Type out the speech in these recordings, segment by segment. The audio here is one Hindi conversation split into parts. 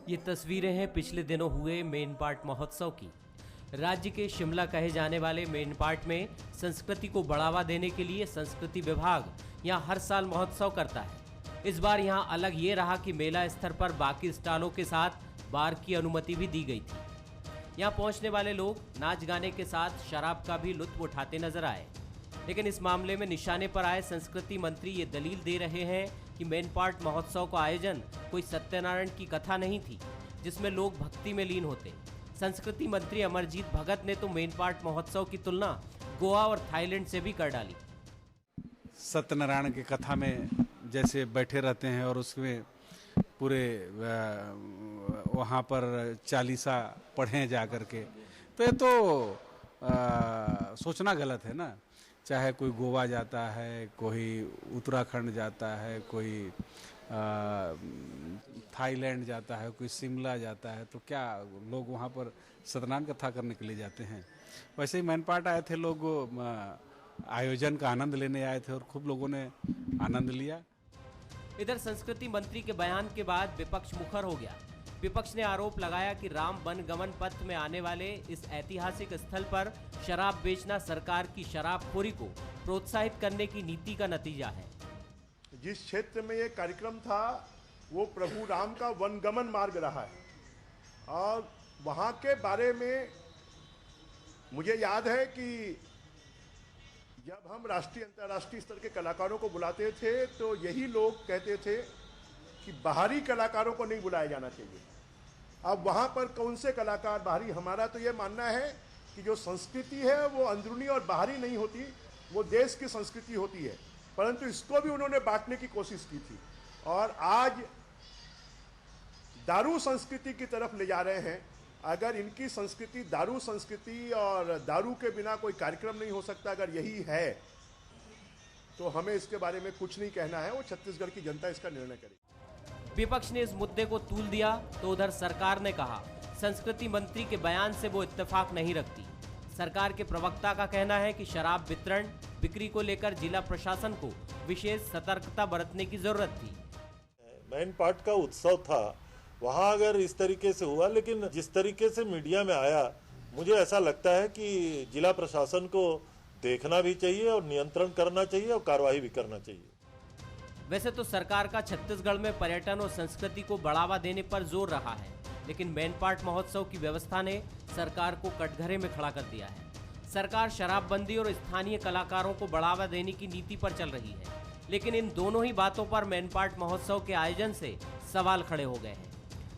ये तस्वीरें हैं पिछले दिनों हुए मेनपाट महोत्सव की। राज्य के शिमला कहे जाने वाले मेनपाट में संस्कृति को बढ़ावा देने के लिए संस्कृति विभाग यहाँ हर साल महोत्सव करता है। इस बार यहाँ अलग ये रहा कि मेला स्तर पर बाकी स्टॉलों के साथ बार की अनुमति भी दी गई थी। यहाँ पहुँचने वाले लोग नाच गाने के साथ शराब का भी लुत्फ उठाते नजर आए। लेकिन इस मामले में निशाने पर आए संस्कृति मंत्री ये दलील दे रहे हैं कि मेनपाट महोत्सव का आयोजन कोई सत्यनारायण की कथा नहीं थी जिसमें लोग भक्ति में लीन होते। संस्कृति मंत्री अमरजीत भगत ने तो मेनपाट महोत्सव की तुलना गोवा और थाईलैंड से भी कर डाली। सत्यनारायण की कथा में जैसे बैठे रहते हैं और उसमें पूरे वहाँ पर चालीसा पढ़ें जा कर के, तो ये तो सोचना गलत है ना। चाहे कोई गोवा जाता है, कोई उत्तराखंड जाता है, कोई थाईलैंड जाता है, कोई शिमला जाता है, तो क्या लोग वहाँ पर सत्यनारायण कथा करने के लिए जाते हैं? वैसे ही मेनपाट आए थे लोग, आयोजन का आनंद लेने आए थे और खूब लोगों ने आनंद लिया। इधर संस्कृति मंत्री के बयान के बाद विपक्ष मुखर हो गया। विपक्ष ने आरोप लगाया कि राम वनगमन पथ में आने वाले इस ऐतिहासिक स्थल पर शराब बेचना सरकार की शराबखोरी को प्रोत्साहित करने की नीति का नतीजा है। जिस क्षेत्र में ये कार्यक्रम था वो प्रभु राम का वनगमन मार्ग रहा है और वहाँ के बारे में मुझे याद है कि जब हम राष्ट्रीय अंतर्राष्ट्रीय स्तर के कलाकारों को बुलाते थे तो यही लोग कहते थे कि बाहरी कलाकारों को नहीं बुलाया जाना चाहिए। अब वहाँ पर कौन से कलाकार बाहरी? हमारा तो ये मानना है कि जो संस्कृति है वो अंदरूनी और बाहरी नहीं होती, वो देश की संस्कृति होती है। परंतु इसको भी उन्होंने बांटने की कोशिश की थी और आज दारू संस्कृति की तरफ ले जा रहे हैं। अगर इनकी संस्कृति दारू संस्कृति और दारू के बिना कोई कार्यक्रम नहीं हो सकता, अगर यही है तो हमें इसके बारे में कुछ नहीं कहना है, वो छत्तीसगढ़ की जनता इसका निर्णय करेगी। विपक्ष ने इस मुद्दे को तूल दिया तो उधर सरकार ने कहा संस्कृति मंत्री के बयान से वो इत्तेफाक नहीं रखती। सरकार के प्रवक्ता का कहना है कि शराब वितरण बिक्री को लेकर जिला प्रशासन को विशेष सतर्कता बरतने की जरूरत थी। मेनपाट का उत्सव था, वहाँ अगर इस तरीके से हुआ, लेकिन जिस तरीके से मीडिया में आया, मुझे ऐसा लगता है कि जिला प्रशासन को देखना भी चाहिए और नियंत्रण करना चाहिए और कार्रवाई भी करना चाहिए। वैसे तो सरकार का छत्तीसगढ़ में पर्यटन और संस्कृति को बढ़ावा देने पर जोर रहा है, लेकिन मेनपाट महोत्सव की व्यवस्था ने सरकार को कटघरे में खड़ा कर दिया है। सरकार शराबबंदी और स्थानीय कलाकारों को बढ़ावा देने की नीति पर चल रही है, लेकिन इन दोनों ही बातों पर मेनपाट महोत्सव के आयोजन से सवाल खड़े हो गए हैं।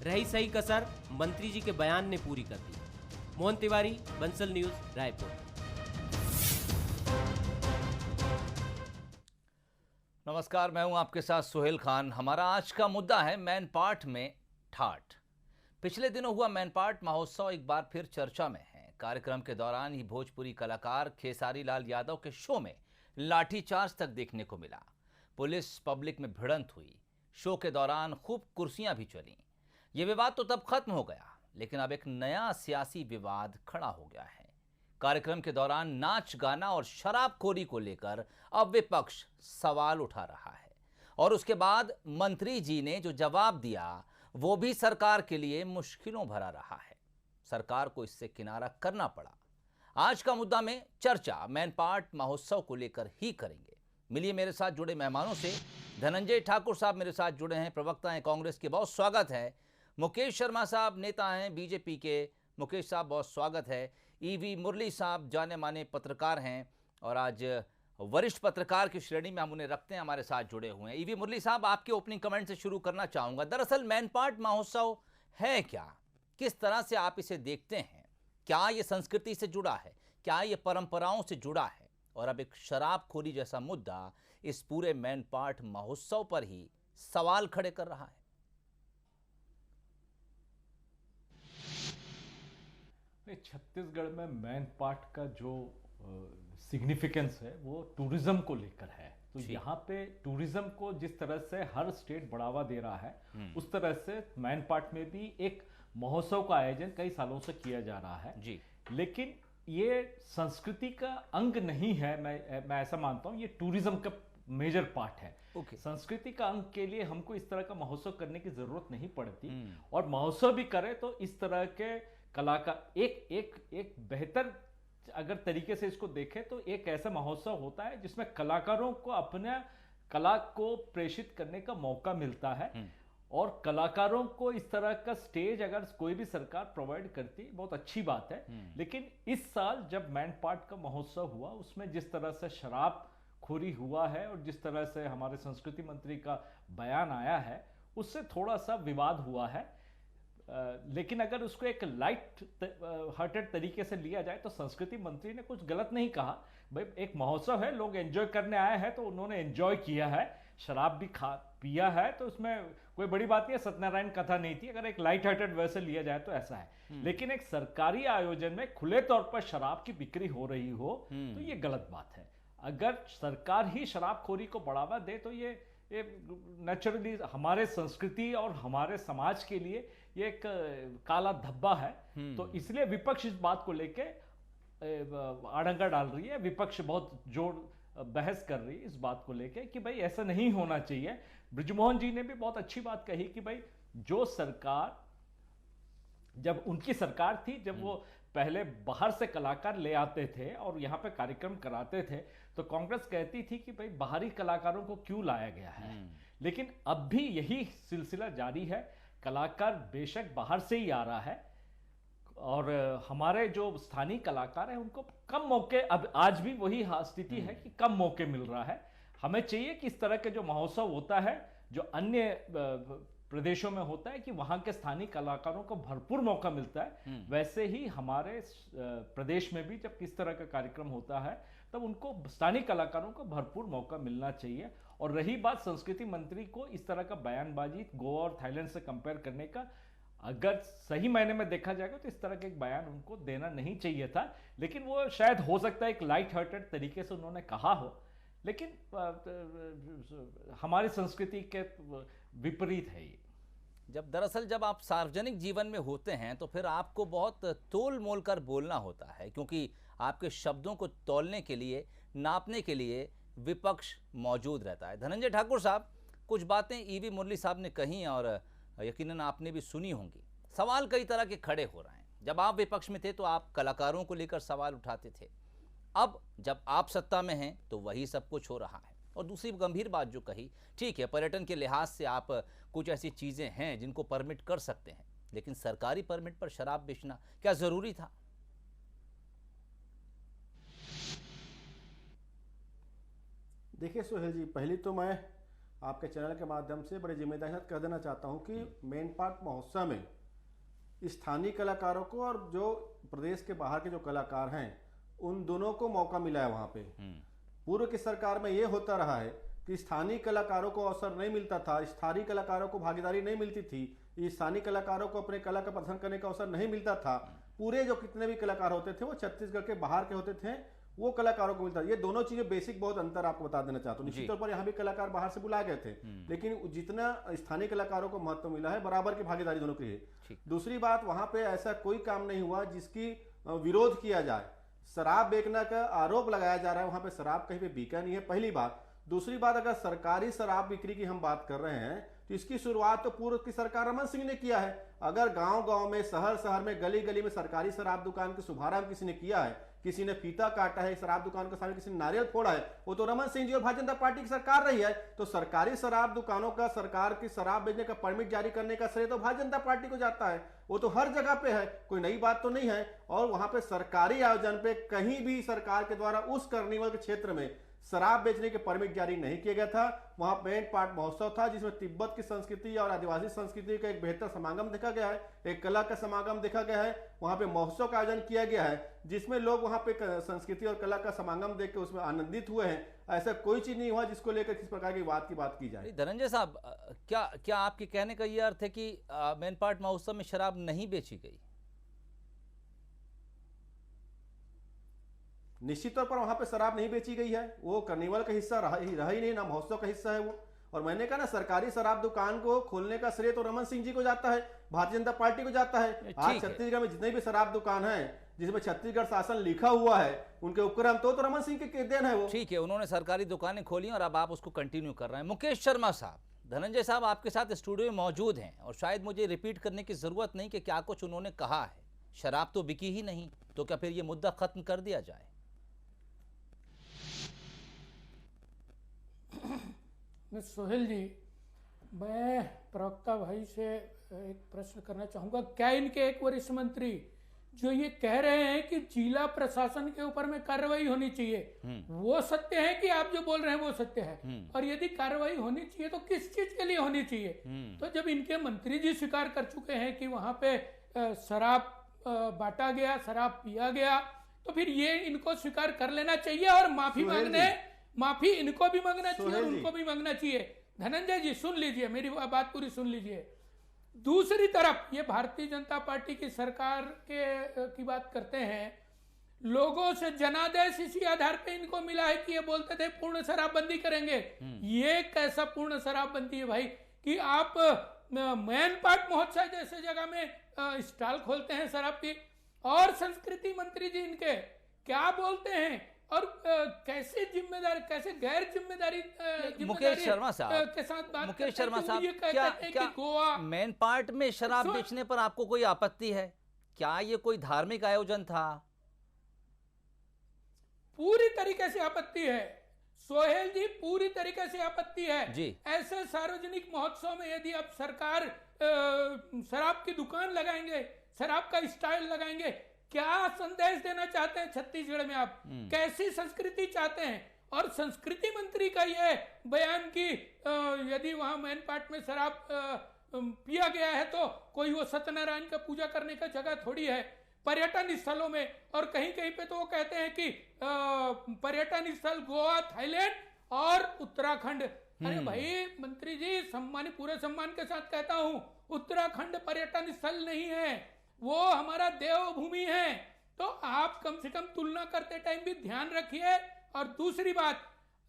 रही सही कसर मंत्री जी के बयान ने पूरी कर दी। मोहन तिवारी, बंसल न्यूज, रायपुर। नमस्कार, मैं हूं आपके साथ सुहेल खान। हमारा आज का मुद्दा है मेनपाट में ठाठ। पिछले दिनों हुआ मेनपाट महोत्सव एक बार फिर चर्चा में है। कार्यक्रम के दौरान ही भोजपुरी कलाकार खेसारी लाल यादव के शो में लाठीचार्ज तक देखने को मिला। पुलिस पब्लिक में भिड़ंत हुई। शो के दौरान खूब कुर्सियां भी चली। ये विवाद तो तब खत्म हो गया, लेकिन अब एक नया सियासी विवाद खड़ा हो गया है। कार्यक्रम के दौरान नाच गाना और शराबखोरी को लेकर अब विपक्ष सवाल उठा रहा है और उसके बाद मंत्री जी ने जो जवाब दिया वो भी सरकार के लिए मुश्किलों भरा रहा है। सरकार को इससे किनारा करना पड़ा। आज का मुद्दा में चर्चा मेनपाट महोत्सव को लेकर ही करेंगे। मिलिए मेरे साथ जुड़े मेहमानों से। धनंजय ठाकुर साहब मेरे साथ जुड़े हैं, प्रवक्ता हैं कांग्रेस के, बहुत स्वागत है। मुकेश शर्मा साहब नेता हैं बीजेपी के, मुकेश साहब बहुत स्वागत है। ईवी मुरली साहब जाने माने पत्रकार हैं और आज वरिष्ठ पत्रकार की श्रेणी में हम उन्हें रखते हैं, हमारे साथ जुड़े हुए हैं। ईवी मुरली साहब, आपके ओपनिंग कमेंट से शुरू करना चाहूंगा। दरअसल मेनपाट महोत्सव है क्या? किस तरह से आप इसे देखते हैं? क्या ये संस्कृति से जुड़ा है? क्या ये परंपराओं से जुड़ा है? और अब एक शराबखोरी जैसा मुद्दा इस पूरे मेनपाट महोत्सव पर ही सवाल खड़े कर रहा है। छत्तीसगढ़ में मेनपाट का जो सिग्निफिकेंस है वो टूरिज्म को लेकर है। तो यहाँ पे टूरिज्म को जिस तरह से हर स्टेट बढ़ावा दे रहा है, उस तरह से मेनपाट में भी एक महोत्सव का आयोजन कई सालों से किया जा रहा है जी। लेकिन ये संस्कृति का अंग नहीं है, मैं ऐसा मानता हूँ। ये टूरिज्म का मेजर पार्ट है। ओके। संस्कृति का अंग के लिए हमको इस तरह का महोत्सव करने की जरूरत नहीं पड़ती, और महोत्सव भी करे तो इस तरह के कलाकार एक बेहतर अगर तरीके से इसको देखें तो एक ऐसा महोत्सव होता है जिसमें कलाकारों को अपने कला को प्रेषित करने का मौका मिलता है, और कलाकारों को इस तरह का स्टेज अगर कोई भी सरकार प्रोवाइड करती बहुत अच्छी बात है। लेकिन इस साल जब मैन पार्ट का महोत्सव हुआ उसमें जिस तरह से शराब खोरी हुआ है और जिस तरह से हमारे संस्कृति मंत्री का बयान आया है उससे थोड़ा सा विवाद हुआ है। लेकिन अगर उसको एक लाइट हार्टेड तरीके से लिया जाए तो संस्कृति मंत्री ने कुछ गलत नहीं कहा। भाई एक महोत्सव है, लोग एंजॉय करने आए हैं तो उन्होंने एंजॉय किया है, शराब भी पिया है, तो उसमें कोई बड़ी बात नहीं है। सत्यनारायण कथा नहीं थी, अगर एक लाइट हार्टेड वैसे लिया जाए तो ऐसा है। लेकिन एक सरकारी आयोजन में खुले तौर पर शराब की बिक्री हो रही हो तो ये गलत बात है। अगर सरकार ही शराबखोरी को बढ़ावा दे तो ये नेचुरली हमारे संस्कृति और हमारे समाज के लिए ये एक काला धब्बा है। तो इसलिए विपक्ष इस बात को लेके आड़ंगा डाल रही है, विपक्ष बहुत जोर बहस कर रही है इस बात को लेके कि भाई ऐसा नहीं होना चाहिए। बृजमोहन जी ने भी बहुत अच्छी बात कही कि भाई जो सरकार, जब उनकी सरकार थी, जब वो पहले बाहर से कलाकार ले आते थे और यहाँ पे कार्यक्रम कराते थे तो कांग्रेस कहती थी कि भाई बाहरी कलाकारों को क्यों लाया गया है। लेकिन अब भी यही सिलसिला जारी है, कलाकार बेशक बाहर से ही आ रहा है और हमारे जो स्थानीय कलाकार हैं उनको कम मौके, अब आज भी वही स्थिति है कि कम मौके मिल रहा है। हमें चाहिए कि इस तरह के जो महोत्सव होता है जो अन्य प्रदेशों में होता है कि वहां के स्थानीय कलाकारों को भरपूर मौका मिलता है, वैसे ही हमारे प्रदेश में भी जब किस तरह का कार्यक्रम होता है तब उनको स्थानीय कलाकारों को भरपूर मौका मिलना चाहिए। और रही बात संस्कृति मंत्री को इस तरह का बयानबाजी गोवा और थाईलैंड से कंपेयर करने का, अगर सही मायने में देखा जाएगा तो इस तरह के एक बयान उनको देना नहीं चाहिए था। लेकिन वो शायद हो सकता है एक लाइट हार्टेड तरीके से उन्होंने कहा हो, लेकिन हमारी संस्कृति के विपरीत है ये। जब आप सार्वजनिक जीवन में होते हैं तो फिर आपको बहुत तोल मोल कर बोलना होता है, क्योंकि आपके शब्दों को तौलने के लिए, नापने के लिए विपक्ष मौजूद रहता है। धनंजय ठाकुर साहब, कुछ बातें ईवी मुरली साहब ने कही और यकीनन आपने भी सुनी होंगी। सवाल कई तरह के खड़े हो रहे हैं। जब आप विपक्ष में थे तो आप कलाकारों को लेकर सवाल उठाते थे, अब जब आप सत्ता में हैं तो वही सब कुछ हो रहा है। और दूसरी गंभीर बात जो कही, ठीक है पर्यटन के लिहाज से आप कुछ ऐसी चीज़ें हैं जिनको परमिट कर सकते हैं, लेकिन सरकारी परमिट पर शराब बेचना क्या ज़रूरी था? देखिए सुहेल जी, पहली तो मैं आपके चैनल के माध्यम से बड़े जिम्मेदारी के साथ कह देना चाहता हूं कि मेन पार्ट महोत्सव में स्थानीय कलाकारों को और जो प्रदेश के बाहर के जो कलाकार हैं उन दोनों को मौका मिला है। वहां पे पूर्व की सरकार में ये होता रहा है कि स्थानीय कलाकारों को अवसर नहीं मिलता था, स्थानीय कलाकारों को भागीदारी नहीं मिलती थी, स्थानीय कलाकारों को अपने कला का प्रदर्शन करने का अवसर नहीं मिलता था। पूरे जो कितने भी कलाकार होते थे वो छत्तीसगढ़ के बाहर के होते थे, वो कलाकारों को मिलता। ये दोनों चीजें बेसिक बहुत अंतर आपको बता देना चाहता हूँ। निश्चित तौर पर यहाँ भी कलाकार बाहर से बुलाए गए थे, लेकिन जितना स्थानीय कलाकारों को महत्व मिला है बराबर की भागीदारी दोनों की है। दूसरी बात, वहां पे ऐसा कोई काम नहीं हुआ जिसकी विरोध किया जाए। शराब बेचने का आरोप लगाया जा रहा है, वहां पे शराब कहीं पे बिका नहीं है, पहली बात। दूसरी बात, अगर सरकारी शराब बिक्री की हम बात कर रहे हैं तो इसकी शुरुआत तो पूर्व की सरकार रमन सिंह ने किया है। अगर गांव-गांव में, शहर-शहर में, गली-गली में सरकारी शराब दुकान की शुभारंभ किसी ने किया है, किसी ने फीता काटा है शराब दुकान के सामने, किसी ने नारियल फोड़ा है, वो तो रमन सिंह जी और भारतीय जनता पार्टी की सरकार रही है। तो सरकारी शराब दुकानों का, सरकार की शराब बेचने का परमिट जारी करने का श्रेय तो भारतीय जनता पार्टी को जाता है। वो तो हर जगह पे है, कोई नई बात तो नहीं है। और वहां पे सरकारी आयोजन पे कहीं भी सरकार के द्वारा उस कार्निवल के क्षेत्र में शराब बेचने के परमिट जारी नहीं किया गया था। वहां मेन पार्ट महोत्सव था जिसमें तिब्बत की संस्कृति और आदिवासी संस्कृति का एक बेहतर समागम देखा गया है, एक कला का समागम देखा गया है। वहां पे महोत्सव का आयोजन किया गया है जिसमें लोग वहां पे संस्कृति और कला का समागम देख के उसमें आनंदित हुए हैं। ऐसा कोई चीज नहीं हुआ जिसको लेकर किस प्रकार की बात की जाए। धनंजय साहब, क्या आपके कहने का यह अर्थ है कि मेन पार्ट महोत्सव में शराब नहीं बेची गई? निश्चित तौर पर वहां पे शराब नहीं बेची गई है, वो कार्निवल का हिस्सा रहा ही नहीं, ना महोत्सव का हिस्सा है वो। और मैंने कहा ना, सरकारी शराब दुकान को खोलने का श्रेय तो रमन सिंह जी को जाता है, भारतीय जनता पार्टी को जाता है। आज छत्तीसगढ़ में जितने भी शराब दुकान है जिसमें छत्तीसगढ़ शासन लिखा हुआ है, उनके उपक्रम तो रमन सिंह के देन है वो। ठीक है, उन्होंने सरकारी दुकानें खोली और अब आप उसको कंटिन्यू कर रहे हैं। मुकेश शर्मा साहब, धनंजय साहब आपके साथ स्टूडियो में मौजूद हैं और शायद मुझे रिपीट करने की जरूरत नहीं कि क्या कुछ उन्होंने कहा है। शराब तो बिकी ही नहीं, तो क्या फिर ये मुद्दा खत्म कर दिया जाए? सोहेल जी, मैं प्रवक्ता भाई से एक प्रश्न करना चाहूंगा। क्या इनके एक वरिष्ठ मंत्री जो ये कह रहे हैं कि जिला प्रशासन के ऊपर में कार्रवाई होनी चाहिए, वो सत्य है कि आप जो बोल रहे हैं वो सत्य है? और यदि कार्रवाई होनी चाहिए तो किस चीज के लिए होनी चाहिए? तो जब इनके मंत्री जी स्वीकार कर चुके हैं कि वहां पे शराब बांटा गया, शराब पिया गया, तो फिर ये इनको स्वीकार कर लेना चाहिए और माफी इनको भी मांगना चाहिए और उनको भी मांगना चाहिए। धनंजय जी सुन लीजिए, मेरी बात पूरी सुन लीजिए। दूसरी तरफ ये भारतीय जनता पार्टी की सरकार की बात करते हैं, लोगों से जनादेश इसी आधार पे इनको मिला है कि ये बोलते थे पूर्ण शराबबंदी करेंगे। ये कैसा पूर्ण शराबबंदी है भाई कि आप मैन पार्ट महोत्सव जैसे जगह में स्टॉल खोलते हैं शराब की, और संस्कृति मंत्री जी इनके क्या बोलते हैं और कैसे जिम्मेदारी, कैसे गैर जिम्मेदारी मुकेश शर्मा साहब के साथ बात मुकेश शर्मा साहब, ये क्या कि गोवा मैन पार्ट में शराब बेचने पर आपको कोई आपत्ति है? क्या ये कोई धार्मिक आयोजन था? पूरी तरीके से आपत्ति है सोहेल जी, पूरी तरीके से आपत्ति है जी। ऐसे सार्वजनिक महोत्सव में यदि आप सरकार शराब की दुकान लगाएंगे, शराब का स्टाइल लगाएंगे, क्या संदेश देना चाहते हैं छत्तीसगढ़ में? आप कैसी संस्कृति चाहते हैं? और संस्कृति मंत्री का ये बयान कि यदि वहां मैन पार्ट में शराब पिया गया है तो कोई वो सत्यनारायण का पूजा करने का जगह थोड़ी है। पर्यटन स्थलों में और कहीं कहीं पे तो वो कहते हैं कि पर्यटन स्थल गोवा, थाईलैंड और उत्तराखंड। अरे भाई मंत्री जी, पूरे सम्मान के साथ कहता हूं, उत्तराखंड पर्यटन स्थल नहीं है, वो हमारा देवभूमि है। तो आप कम से कम तुलना करते टाइम भी ध्यान रखिए। और दूसरी बात,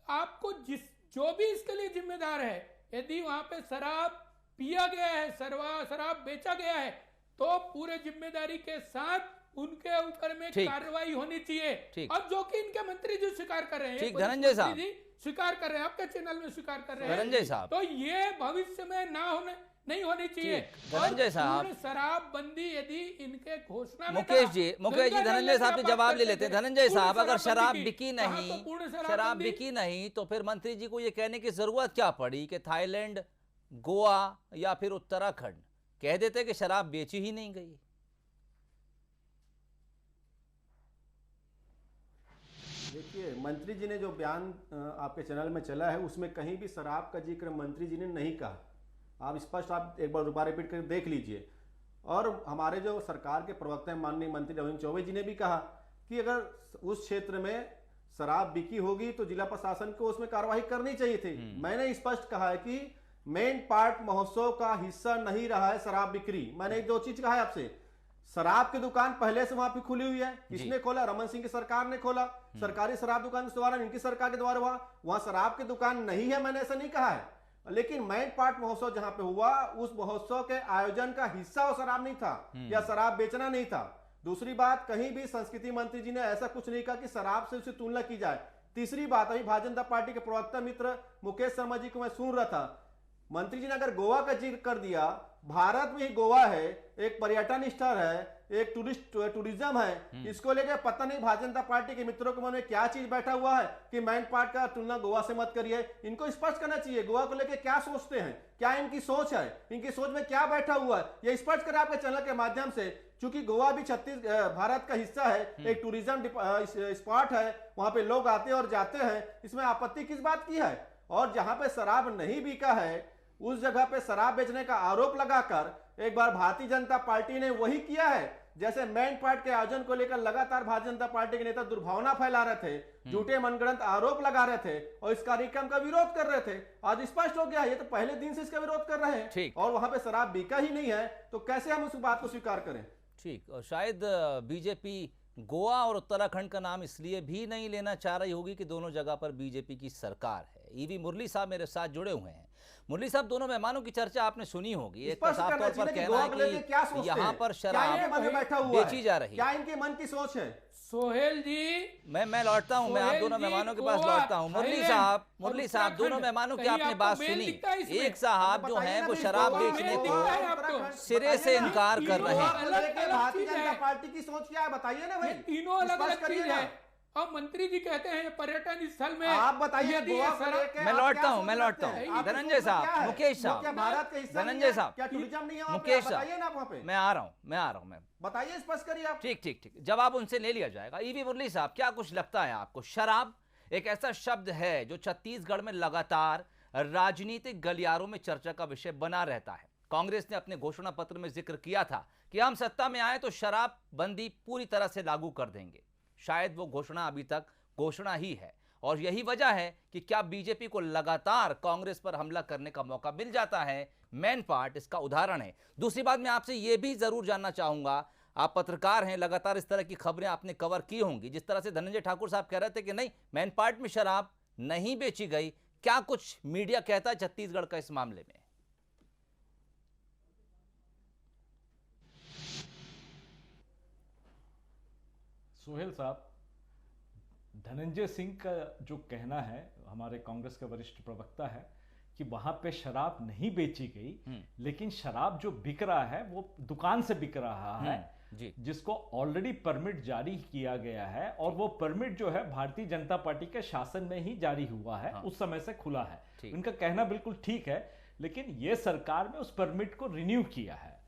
आपको जो भी इसके लिए जिम्मेदार है, यदि वहां पे शराब पिया गया है, शराब बेचा गया है, तो पूरे जिम्मेदारी के साथ उनके ऊपर में कार्रवाई होनी चाहिए। और जो कि इनके मंत्री जी स्वीकार कर रहे हैं, ठीक, धनंजय साहब स्वीकार कर रहे हैं, आपके चैनल में स्वीकार कर रहे हैं धनंजय साहब, तो ये भविष्य में नहीं होनी चाहिए। धनंजय साहब, शराबबंदी यदि इनके घोषणा में मुकेश जी धनंजय साहब से जवाब ले लेते हैं। धनंजय साहब, अगर शराब बिकी नहीं तो फिर मंत्री जी को ये कहने की जरूरत क्या पड़ी कि थाईलैंड, गोवा या फिर उत्तराखंड कह देते कि शराब बेची ही नहीं गई? देखिए, मंत्री जी ने जो बयान आपके चैनल में चला है उसमें कहीं भी शराब का जिक्र मंत्री जी ने नहीं कहा। आप स्पष्ट आप एक बार दोबारा रिपीट करके देख लीजिए। और हमारे जो सरकार के प्रवक्ता हैं माननीय मंत्री रविंद्र चौबे जी ने भी कहा कि अगर उस क्षेत्र में शराब बिकी होगी तो जिला प्रशासन को उसमें कार्रवाई करनी चाहिए थी। मैंने स्पष्ट कहा है कि मेन पार्ट महोत्सव का हिस्सा नहीं रहा है शराब बिक्री। मैंने एक दो चीज कहा है आपसे, शराब की दुकान पहले से वहां पे खुली हुई है। किसने खोला? रमन सिंह की सरकार ने खोला। सरकारी शराब दुकान के द्वारा, इनकी सरकार के द्वारा हुआ। वहां शराब की दुकान नहीं है, मैंने ऐसा नहीं कहा है। लेकिन मैन पार्ट महोत्सव जहां पे हुआ, उस महोत्सव के आयोजन का हिस्सा वो शराब नहीं था या शराब बेचना नहीं था। दूसरी बात, कहीं भी संस्कृति मंत्री जी ने ऐसा कुछ नहीं कहा कि शराब से उसकी तुलना की जाए। तीसरी बात, अभी भारतीय जनता पार्टी के प्रवक्ता मित्र मुकेश शर्मा जी को मैं सुन रहा था, मंत्री जी ने अगर गोवा का जिक्र कर दिया, भारत में ही गोवा है, एक पर्यटन स्थल है, एक टूरिज्म है, इसको लेकर पता नहीं भारतीय जनता पार्टी के मित्रों के मन में क्या चीज बैठा हुआ है कि मैन पार्ट का तुलना गोवा से मत करिए। इनको स्पष्ट करना चाहिए गोवा को लेकर क्या सोचते हैं, क्या इनकी सोच है, इनकी सोच में क्या बैठा हुआ है, ये स्पष्ट करें आपके चैनल के माध्यम से। चूंकि गोवा भी भारत का हिस्सा है, एक टूरिज्म स्पॉट है, वहां पे लोग आते और जाते हैं, इसमें आपत्ति किस बात की है? और जहां पे शराब नहीं बिका है उस जगह पे शराब बेचने का आरोप लगाकर एक बार भारतीय जनता पार्टी ने वही किया है जैसे मैन पार्ट के आयोजन को लेकर लगातार भारतीय जनता पार्टी के नेता दुर्भावना फैला रहे थे, झूठे मनगढ़ंत आरोप लगा रहे थे और इस कार्यक्रम का विरोध कर रहे थे। आज स्पष्ट हो गया, ये तो पहले दिन से इसका विरोध कर रहे हैं और वहां पे शराब बिका ही नहीं है, तो कैसे हम उस बात को स्वीकार करें? ठीक, और शायद बीजेपी गोवा और उत्तराखंड का नाम इसलिए भी नहीं लेना चाह रही होगी कि दोनों जगह पर बीजेपी की सरकार है। ईवी मुरली साहब मेरे साथ जुड़े हुए हैं। मुरली साहब, दोनों मेहमानों की चर्चा आपने सुनी होगी। एक तो साफ तौर पर कहना है कि यहाँ पर शराब बेची जा रही है। क्या इनके मन की सोच है? सोहेल जी, मैं लौटता हूँ, मैं आप दोनों मेहमानों के पास लौटता हूँ। मुरली साहब, दोनों मेहमानों की आपने बात सुनी। एक साहब जो हैं वो शराब बेचने को सिरे से इनकार कर रहे हैं। भारतीय जनता पार्टी की सोच क्या है बताइए ना भाई। तीनों अलग अलग चीज है। और मंत्री जी कहते हैं पर्यटन स्थल में आप बताइए। मैं लौटता हूँ धनंजय साहब, मुकेश साहब, धनंजय साहब, क्या टूरिज्म नहीं है? मुकेश बताइए ना आप वहाँ पे। मैं आ रहा हूँ, बताइए, स्पष्ट करिए आप। ठीक, जवाब उनसे ले लिया जाएगा। ईवी मुरली साहब, क्या कुछ लगता है आपको? शराब एक ऐसा शब्द है जो छत्तीसगढ़ में लगातार राजनीतिक गलियारों में चर्चा का विषय बना रहता है। कांग्रेस ने अपने घोषणा पत्र में जिक्र किया था कि हम सत्ता में आए तो शराब बंदी पूरी तरह से लागू कर देंगे। शायद वो घोषणा अभी तक घोषणा ही है, और यही वजह है कि क्या बीजेपी को लगातार कांग्रेस पर हमला करने का मौका मिल जाता है। मैन पार्ट इसका उदाहरण है। दूसरी बात, मैं आपसे ये भी जरूर जानना चाहूंगा, आप पत्रकार हैं, लगातार इस तरह की खबरें आपने कवर की होंगी। जिस तरह से धनंजय ठाकुर साहब कह रहे थे कि नहीं, मैन पार्ट में शराब नहीं बेची गई, क्या कुछ मीडिया कहता है छत्तीसगढ़ का इस मामले में? सोहेल साहब, धनंजय सिंह का जो कहना है, हमारे कांग्रेस के वरिष्ठ प्रवक्ता है, कि वहां पे शराब नहीं बेची गई, लेकिन शराब जो बिक रहा है वो दुकान से बिक रहा है जी, जिसको ऑलरेडी परमिट जारी किया गया है, और वो परमिट जो है भारतीय जनता पार्टी के शासन में ही जारी हुआ है। उस समय से खुला है। उनका कहना बिल्कुल ठीक है, लेकिन ये सरकार में उस परमिट को रिन्यू किया है।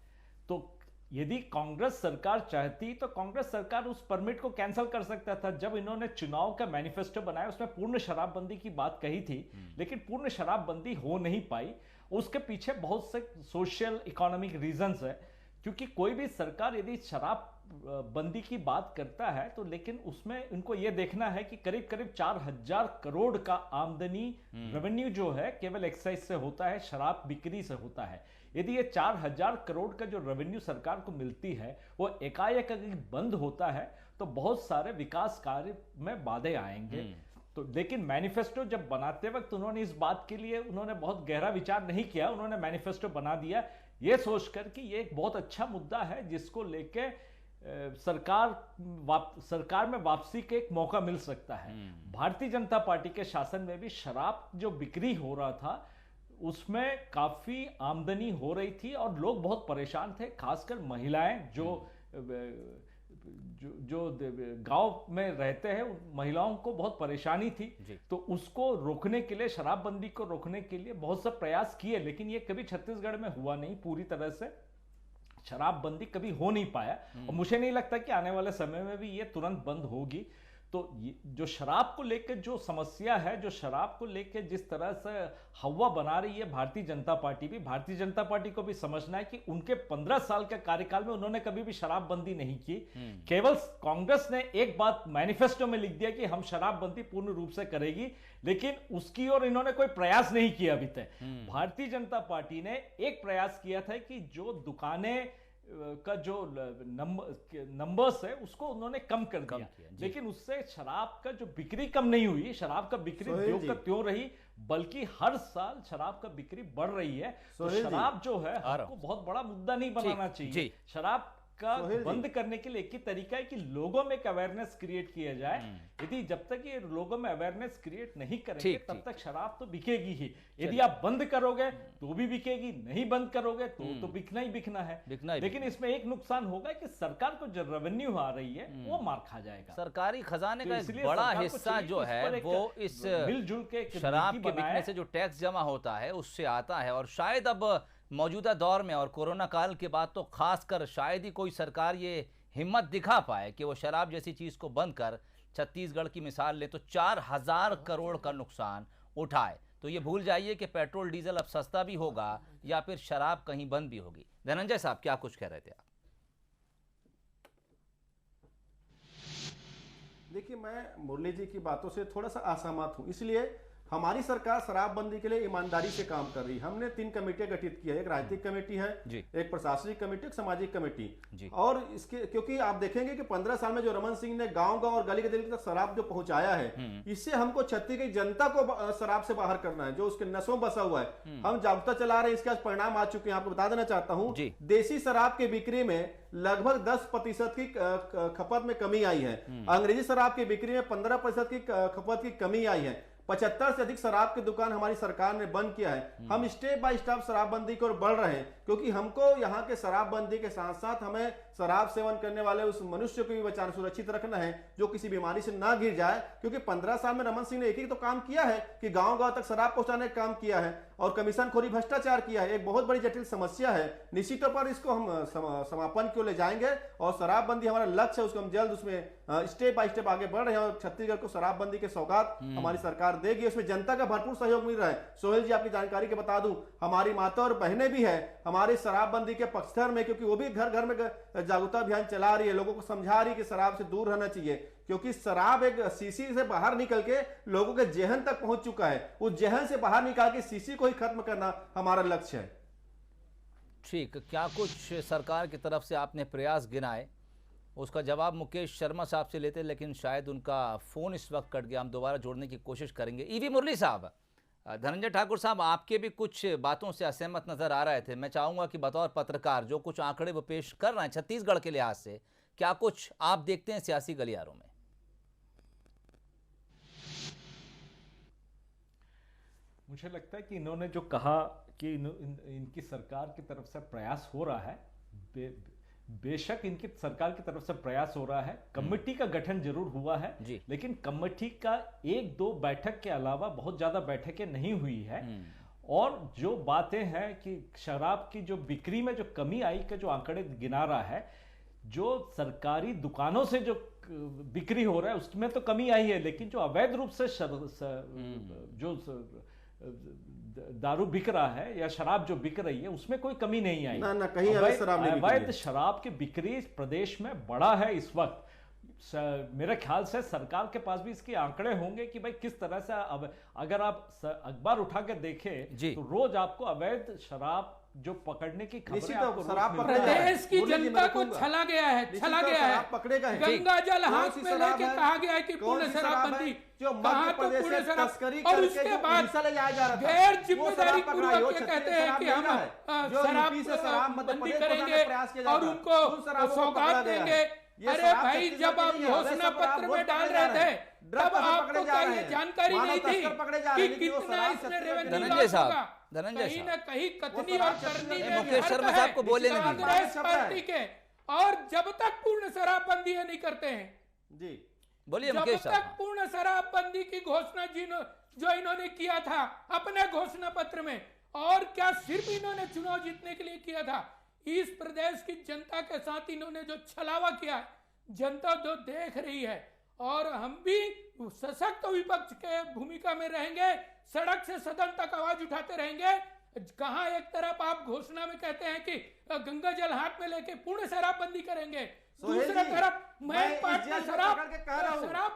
तो यदि कांग्रेस सरकार चाहती तो कांग्रेस सरकार उस परमिट को कैंसिल कर सकता था। जब इन्होंने चुनाव का मैनिफेस्टो बनाया उसमें पूर्ण शराबबंदी की बात कही थी, लेकिन पूर्ण शराबबंदी हो नहीं पाई। उसके पीछे बहुत से सोशल इकोनॉमिक रीजंस है, क्योंकि कोई भी सरकार यदि शराब बंदी की बात करता है तो लेकिन उसमें इनको यह देखना है कि करीब करीब 4,000 करोड़ का आमदनी रेवेन्यू जो है केवल एक्साइज से होता है, शराब बिक्री से होता है। यदि ये 4,000 करोड़ का जो रेवेन्यू सरकार को मिलती है वो एकाएक अगर बंद होता है तो बहुत सारे विकास कार्य में बाधे आएंगे। तो लेकिन मैनिफेस्टो जब बनाते वक्त उन्होंने इस बात के लिए उन्होंने बहुत गहरा विचार नहीं किया। उन्होंने मैनिफेस्टो बना दिया ये सोचकर कि ये एक बहुत अच्छा मुद्दा है जिसको लेके सरकार में वापसी के एक मौका मिल सकता है। भारतीय जनता पार्टी के शासन में भी शराब जो बिक्री हो रहा था उसमें काफी आमदनी हो रही थी और लोग बहुत परेशान थे, खासकर महिलाएं जो गांव में रहते हैं, महिलाओं को बहुत परेशानी थी। तो उसको रोकने के लिए, शराबबंदी को रोकने के लिए बहुत से प्रयास किए, लेकिन ये कभी छत्तीसगढ़ में हुआ नहीं। पूरी तरह से शराबबंदी कभी हो नहीं पाया और मुझे नहीं लगता कि आने वाले समय में भी ये तुरंत बंद होगी। तो जो शराब को लेकर जो समस्या है, जो शराब को लेकर जिस तरह से हवा बना रही है भारतीय जनता पार्टी भी, भारतीय जनता पार्टी को भी समझना है कि उनके 15 साल के कार्यकाल में उन्होंने कभी भी शराबबंदी नहीं की। केवल कांग्रेस ने एक बात मैनिफेस्टो में लिख दिया कि हम शराबबंदी पूर्ण रूप से करेगी, लेकिन उसकी ओर इन्होंने कोई प्रयास नहीं किया अभी तक। भारतीय जनता पार्टी ने एक प्रयास किया था कि जो दुकानें का जो नंबर्स है उसको उन्होंने कम कर दिया, लेकिन उससे शराब का जो बिक्री कम नहीं हुई। शराब का बिक्री त्यों का त्यों रही, बल्कि हर साल शराब का बिक्री बढ़ रही है। तो शराब जो है हमको बहुत बड़ा मुद्दा नहीं बनाना चाहिए। शराब का बंद करने के लिए एक ही तरीका है कि लोगों में एक अवेयरनेस क्रिएट किया जाए। यदि जब तक ये लोगों में अवेयरनेस क्रिएट नहीं करेंगे तब तक शराब तो बिकेगी ही। यदि आप बंद करोगे तो भी बिकेगी, नहीं बंद करोगे तो बिकना ही बिकना है। लेकिन इसमें एक नुकसान होगा कि सरकार को जो रेवेन्यू आ रही है वो मार खा जाएगा। सरकारी खजाने का एक बड़ा हिस्सा जो है वो इस मिलजुल के शराब के बिकने से जो टैक्स जमा होता है उससे आता है। और शायद अब मौजूदा दौर में और कोरोना काल के बाद तो खासकर शायद ही कोई सरकार ये हिम्मत दिखा पाए कि वो शराब जैसी चीज को बंद कर, छत्तीसगढ़ की मिसाल ले तो 4,000 करोड़ का नुकसान उठाए। तो ये भूल जाइए कि पेट्रोल डीजल अब सस्ता भी होगा या फिर शराब कहीं बंद भी होगी। धनंजय साहब क्या कुछ कह रहे थे आप? देखिए, मैं मुरली जी की बातों से थोड़ा सा असहमत हूं, इसलिए हमारी सरकार शराबबंदी के लिए ईमानदारी से काम कर रही है। हमने 3 कमेटियां गठित की है, एक राजनीतिक कमेटी है, एक प्रशासनिक कमेटी, एक सामाजिक कमेटी। और इसके क्योंकि आप देखेंगे कि 15 साल में जो रमन सिंह ने गांव-गांव और गली-गली तक शराब जो पहुंचाया है, इससे हमको छत्तीसगढ़ की जनता को शराब से बाहर करना है, जो उसके नसों बसा हुआ है। हम जागरूकता चला रहे हैं, इसके आज परिणाम आ चुके हैं। आपको बता देना चाहता हूं, देसी शराब के बिक्री में लगभग 10% की खपत में कमी आई है। अंग्रेजी शराब की बिक्री में 15% की खपत की कमी आई है। 75 से अधिक शराब की दुकान हमारी सरकार ने बंद किया है। हम स्टेप बाय स्टेप शराबबंदी की ओर बढ़ रहे हैं, क्योंकि हमको यहाँ के शराबबंदी के साथ साथ हमें शराब सेवन करने वाले उस मनुष्य को भी बचाना, सुरक्षित रखना है, जो किसी बीमारी से ना गिर जाए। क्योंकि 15 साल में रमन सिंह ने एक ही तो काम किया है कि गांव-गांव तक शराब पहुंचाने का काम किया है और कमीशन खोरी भ्रष्टाचार किया है। एक बहुत बड़ी जटिल समस्या है। निश्चित तौर पर इसको हम समापन की ओर ले जाएंगे और शराबबंदी हमारा लक्ष्य है, उसको हम जल्द उसमें स्टेप बाय स्टेप आगे बढ़ रहे हैं और छत्तीसगढ़ को शराबबंदी के सौगात हमारी सरकार देगी। उसमें जनता का भरपूर सहयोग मिल रहा है। सोहेल जी, आपकी जानकारी के बता दूं, हमारी माता और बहनें भी है हमारी शराबबंदी के पक्षधर में, क्योंकि वो भी घर घर में जागरूकता अभियान चला रही है, लोगों को समझा रही है कि शराब से दूर रहना चाहिए। क्योंकि शराब एक सीसी से बाहर निकल के लोगों के जेहन तक पहुंच चुका है। उस जेहन से बाहर निकाल के सीसी को ही खत्म करना हमारा लक्ष्य है। ठीक, क्या कुछ सरकार की तरफ से आपने प्रयास गिनाए? उसका जवाब मुकेश शर्मा साहब से लेते, लेकिन शायद उनका फ़ोन इस वक्त कट गया। हम दोबारा जोड़ने की कोशिश करेंगे। ईवी मुरली साहब, धनंजय ठाकुर साहब आपके भी कुछ बातों से असहमत नज़र आ रहे थे। मैं चाहूँगा कि बतौर पत्रकार जो कुछ आंकड़े वो पेश कर रहे हैं छत्तीसगढ़ के लिहाज से, क्या कुछ आप देखते हैं सियासी गलियारों में? मुझे लगता है कि इन्होंने जो कहा कि इनकी सरकार की तरफ से प्रयास हो रहा है, बेशक इनकी सरकार की तरफ से प्रयास हो रहा है। कमेटी का गठन जरूर हुआ है, लेकिन कमेटी का 1-2 बैठक के अलावा बहुत ज्यादा बैठकें नहीं हुई है। और जो बातें हैं कि शराब की जो बिक्री में जो कमी आई का जो आंकड़े गिना रहा है, जो सरकारी दुकानों से जो बिक्री हो रहा है उसमें तो कमी आई है, लेकिन जो अवैध रूप से जो दारू बिक रहा है या शराब जो बिक रही है उसमें कोई कमी नहीं आई। ना कहीं अवैध शराब की बिक्री प्रदेश में बड़ा है इस वक्त। मेरे ख्याल से सरकार के पास भी इसके आंकड़े होंगे कि भाई किस तरह से अगर आप अखबार उठा के देखें तो रोज आपको अवैध शराब जो पकड़ने की खबरें आपको प्रदेश की जनता को छला गया है, छला गया है। गंगा जल हाथ में लेके कहा गया है कि पूर्ण शराबबंदी, कहा तो पूर्ण शराब, और उसके बाद गैर जिम्मेदारी पूर्वक ये कहते हैं कि हम शराबबंदी करेंगे और उनको सौगात देंगे। अरे भाई, जब आप घोषणा पत्र में डाल रहे थे तब आपको क्या ये जानकारी नहीं थी कि कितना इसने रेवेन्यू धनंजय साहब, कहीं न कहीं कथनी और करनी में मुकेश शर्मा साहब को बोले कांग्रेस पार्टी के। और जब तक पूर्ण शराबबंदी नहीं करते हैं जी, बोलिए मुकेश साहब। जब तक पूर्ण शराबबंदी की घोषणा जो इन्होंने किया था अपने घोषणा पत्र में, और क्या सिर्फ इन्होंने चुनाव जीतने के लिए किया था, इस प्रदेश की जनता के साथ इन्होंने जो छलावा किया, जनता जो देख रही है। और हम भी सशक्त विपक्ष के भूमिका में रहेंगे, सड़क से सदन तक आवाज उठाते रहेंगे। कहां एक तरफ आप घोषणा में कहते हैं कि गंगा जल हाथ में लेके पूर्ण शराबबंदी करेंगे, दूसरी तरफ मैन पार्ट में शराब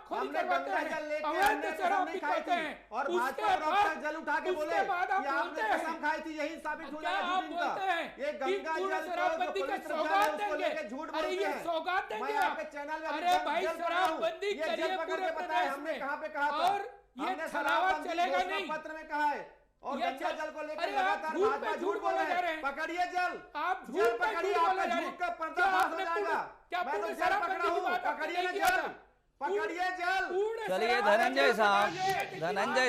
खोरी करवाते हैं, अवैध शराब बिकवाते हैं, और उसके बाद जल उठा के बोले आप बोलते हैं कसम खाई थी, यही साबित हो जाएगा। आप बोलते हैं कि पूर्ण शराबबंदी का सौगात देंगे। अरे ये सौगात देंगे आप? अरे भाई, शराबबंदी करिए पूरे प्रदेश में, और ये छलावा चलेगा नहीं। पत्र में कहा है और गंगा जल को लेकर लगातार भाजपा झूठ बोल रहे हैं। पकड़िए जल, आप जल पकड़िए, आपका झूठ का पर्दाफाश हो जाएगा। क्या मैं तो पूर्ण जल शराबबंदी पकड़ा की हूं, बात पकड़िए ना जल, पकड़िए जल। चलिए धनंजय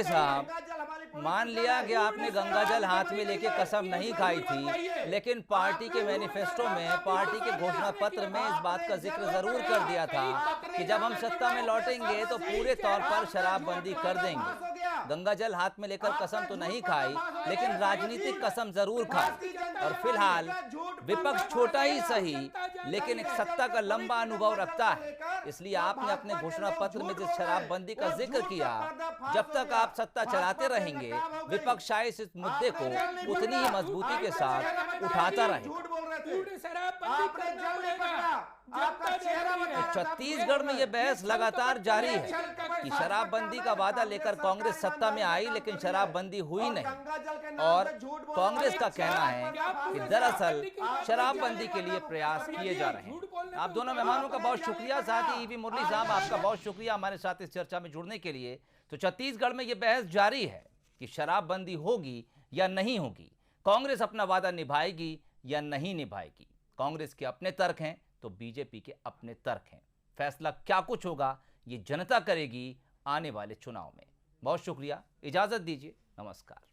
साहब, मान लिया कि आपने गंगा जल हाथ में लेके कसम नहीं खाई थी, लेकिन पार्टी के मैनिफेस्टो में, पार्टी के घोषणा पत्र में इस बात का जिक्र जरूर कर दिया था कि जब हम सत्ता में लौटेंगे तो पूरे तौर पर शराबबंदी कर देंगे। गंगा जल हाथ में लेकर कसम तो नहीं खाई, लेकिन राजनीतिक कसम जरूर खाई। और फिलहाल विपक्ष छोटा ही सही, लेकिन एक सत्ता का लंबा अनुभव रखता है, इसलिए आपने अपने घोषणा पत्र में जिस शराबबंदी का जिक्र किया, जब तक आप सत्ता चलाते रहेंगे विपक्ष शायद इस मुद्दे को उतनी ही मजबूती के साथ उठाता रहेगा। छत्तीसगढ़ में यह बहस लगातार जारी है कि शराबबंदी का वादा लेकर कांग्रेस सत्ता में आई लेकिन शराबबंदी हुई नहीं। और कांग्रेस का कहना है कि दरअसल शराबबंदी के लिए प्रयास किए जा रहे हैं। आप दोनों मेहमानों का बहुत शुक्रिया, साथ ही ईवी मुरली साहब आपका बहुत शुक्रिया हमारे साथ इस चर्चा में जुड़ने के लिए। तो छत्तीसगढ़ में यह बहस जारी है कि शराबबंदी होगी या नहीं होगी, कांग्रेस अपना वादा निभाएगी या नहीं निभाएगी। कांग्रेस के अपने तर्क हैं तो बीजेपी के अपने तर्क हैं। फैसला क्या कुछ होगा ये जनता करेगी आने वाले चुनाव में। बहुत शुक्रिया, इजाजत दीजिए, नमस्कार।